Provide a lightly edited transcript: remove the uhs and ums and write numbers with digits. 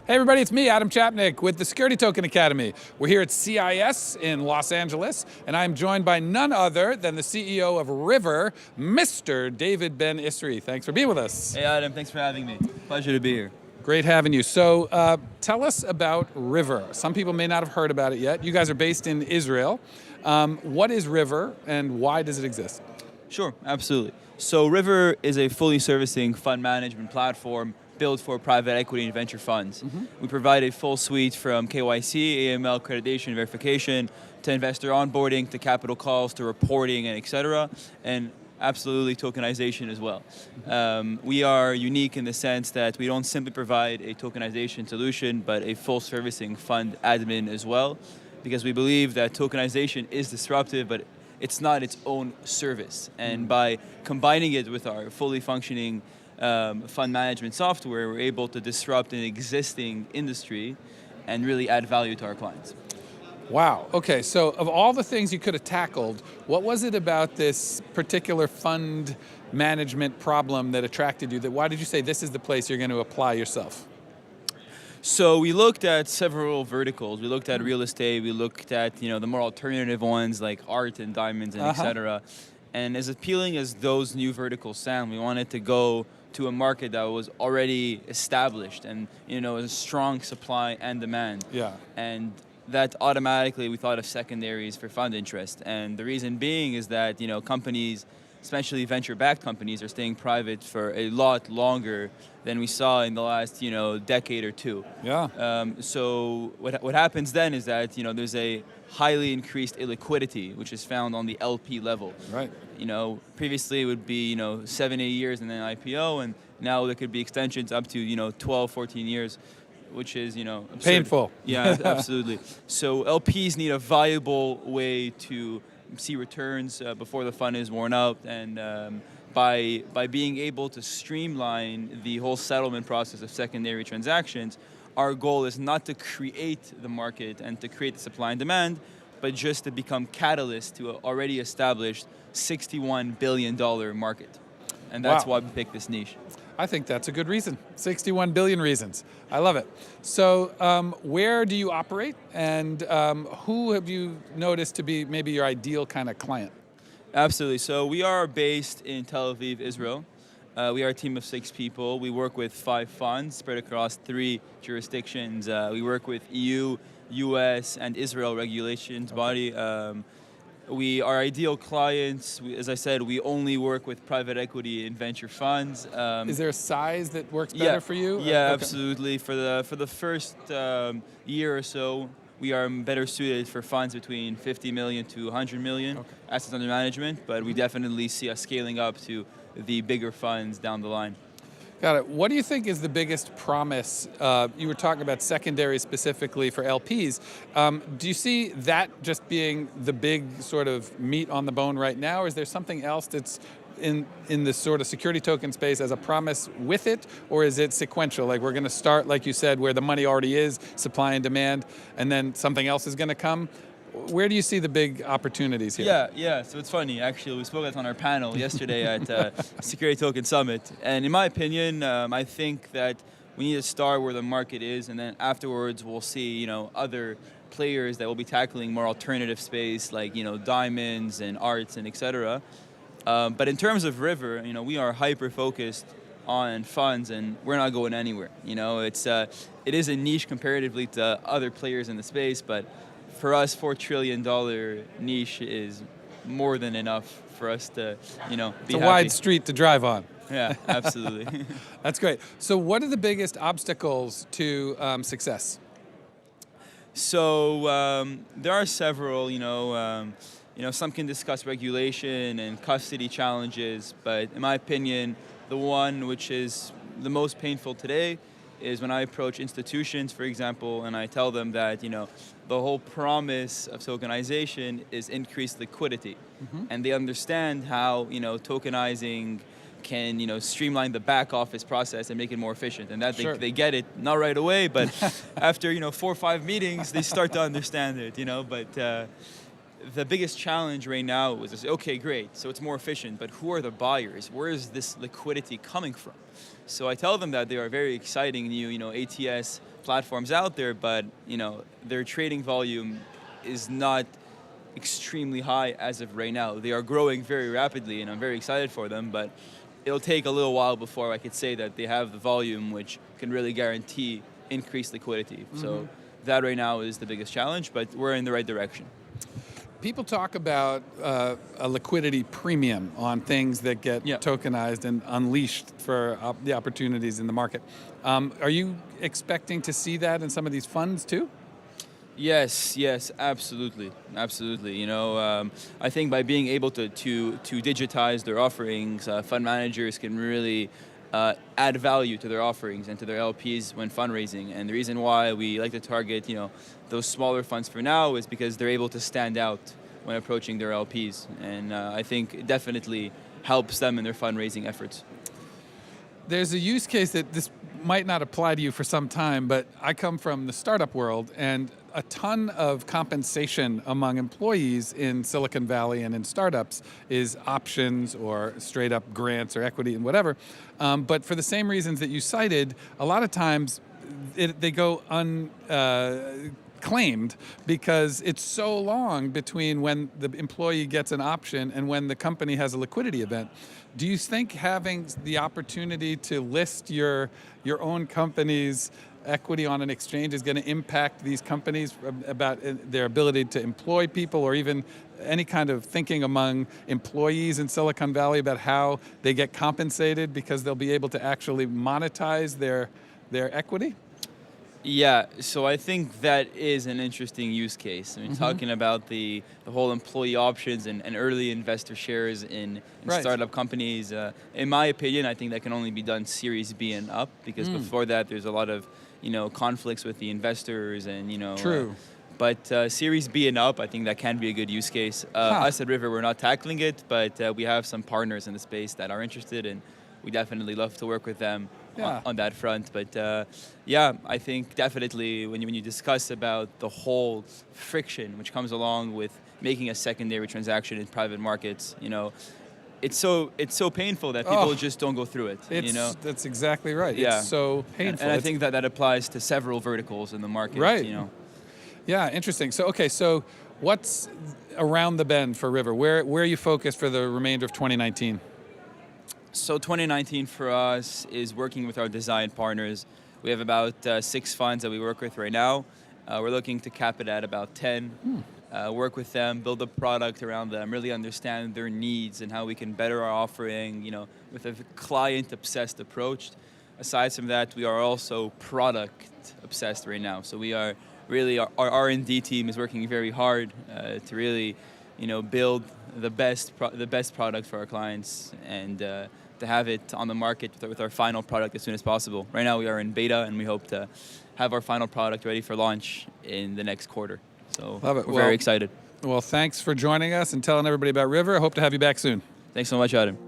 Hey everybody, it's me, Adam Chapnick, with the Security Token Academy. We're here at CIS in Los Angeles, and I'm joined by none other than the CEO of Rivver, Mr. David Benizri. Thanks for being with us. Hey Adam, thanks for having me. Pleasure to be here. Great having you. So tell us about Rivver. Some people may not have heard about it yet. You guys are based in Israel. What is Rivver and why does it exist? Sure, absolutely. So Rivver is a fully servicing fund management platform built for private equity and venture funds. We provide a full suite from KYC, AML, accreditation, verification, to investor onboarding, to capital calls, to reporting, and et cetera, and absolutely tokenization as well. We are unique in the sense that we don't simply provide a tokenization solution, but a full servicing fund admin as well, because we believe that tokenization is disruptive, but it's not its own service. And by combining it with our fully functioning fund management software, we're able to disrupt an existing industry and really add value to our clients. Wow, okay, so of all the things you could have tackled, what was it about this particular fund management problem that attracted you? Why did you say this is the place you're going to apply yourself? So we looked at several verticals. We looked at real estate, we looked at the more alternative ones like art and diamonds and et cetera. And as appealing as those new verticals sound, we wanted to go to a market that was already established and a strong supply and demand. Yeah. And that automatically we thought of secondaries for fund interest. And the reason being is that companies, especially venture-backed companies, are staying private for a lot longer than we saw in the last decade or two. Yeah. So what happens then is that there's a highly increased illiquidity, which is found on the LP level. Right. Previously it would be 7-8 years and then IPO, and now there could be extensions up to 12, 14 years, which is absurd. Painful. Yeah, absolutely. So LPs need a viable way to see returns before the fund is worn out, and by being able to streamline the whole settlement process of secondary transactions, our goal is not to create the market and to create the supply and demand, but just to become catalyst to an already established $61 billion market. And that's why we picked this niche. I think that's a good reason. 61 billion reasons. I love it. So where do you operate, and who have you noticed to be maybe your ideal kind of client? Absolutely. So we are based in Tel Aviv, Israel. We are a team of 6 people. We work with 5 funds spread across 3 jurisdictions. We work with EU, US, and Israel regulations body. Our ideal clients, as I said, we only work with private equity and venture funds. Is there a size that works better for you? Yeah, okay. Absolutely. For the first year or so, we are better suited for funds between 50 million to 100 million assets under management, but we definitely see us scaling up to the bigger funds down the line. Got it. What do you think is the biggest promise? You were talking about secondary specifically for LPs. Do you see that just being the big sort of meat on the bone right now, or is there something else that's in this sort of security token space as a promise with it, or is it sequential? Like we're going to start, like you said, where the money already is, supply and demand, and then something else is going to come? Where do you see the big opportunities here? Yeah. So it's funny, actually. We spoke about it on our panel yesterday at Security Token Summit. And in my opinion, I think that we need to start where the market is, and then afterwards we'll see, other players that will be tackling more alternative space, like, diamonds and arts and et cetera. But in terms of Rivver, we are hyper-focused on funds, and we're not going anywhere. It is a niche comparatively to other players in the space, but for us, $4 trillion niche is more than enough for us to, be happy. It's a wide street to drive on. Yeah, absolutely. That's great. So what are the biggest obstacles to success? So there are several, some can discuss regulation and custody challenges, but in my opinion, the one which is the most painful today is when I approach institutions, for example, and I tell them that, the whole promise of tokenization is increased liquidity. And they understand how, tokenizing can, streamline the back office process and make it more efficient. And that they get it, not right away, but after, 4 or 5 meetings, they start to understand it, But the biggest challenge right now is to say, okay, great, so it's more efficient, but who are the buyers? Where is this liquidity coming from? So I tell them that there are very exciting new, ATS platforms out there, but their trading volume is not extremely high as of right now. They are growing very rapidly, and I'm very excited for them, but it'll take a little while before I could say that they have the volume which can really guarantee increased liquidity. So that right now is the biggest challenge, but we're in the right direction. People talk about a liquidity premium on things that get tokenized and unleashed for the opportunities in the market. Are you expecting to see that in some of these funds too? Yes, absolutely. I think by being able to digitize their offerings, fund managers can really add value to their offerings and to their LPs when fundraising. And the reason why we like to target, those smaller funds for now is because they're able to stand out when approaching their LPs. And I think it definitely helps them in their fundraising efforts. There's a use case that this might not apply to you for some time, but I come from the startup world, and a ton of compensation among employees in Silicon Valley and in startups is options or straight up grants or equity and whatever. But for the same reasons that you cited, a lot of times they go unclaimed because it's so long between when the employee gets an option and when the company has a liquidity event. Do you think having the opportunity to list your own company's equity on an exchange is going to impact these companies about their ability to employ people, or even any kind of thinking among employees in Silicon Valley about how they get compensated because they'll be able to actually monetize their equity? Yeah, so I think that is an interesting use case. I mean, talking about the whole employee options and early investor shares in startup companies, in my opinion, I think that can only be done Series B and up, because before that there's a lot of conflicts with the investors and True. But Series B and up, I think that can be a good use case. Us at Rivver, we're not tackling it, but we have some partners in the space that are interested, and we definitely love to work with them on that front. But I think definitely when you discuss about the whole friction which comes along with making a secondary transaction in private markets, it's so painful that people just don't go through it. That's exactly right. Yeah. It's so painful. And I think that applies to several verticals in the market. Right. Yeah, interesting. So what's around the bend for Rivver? Where are you focused for the remainder of 2019? So 2019 for us is working with our design partners. We have about 6 funds that we work with right now. We're looking to cap it at about 10. Work with them, build a product around them, really understand their needs and how we can better our offering, with a client-obsessed approach. Aside from that, we are also product-obsessed right now. So we are really, our R&D team is working very hard to really, build the best product for our clients, and to have it on the market with our final product as soon as possible. Right now we are in beta, and we hope to have our final product ready for launch in the next quarter. So Love it. We're very excited. Well, thanks for joining us and telling everybody about Rivver. I hope to have you back soon. Thanks so much, Adam.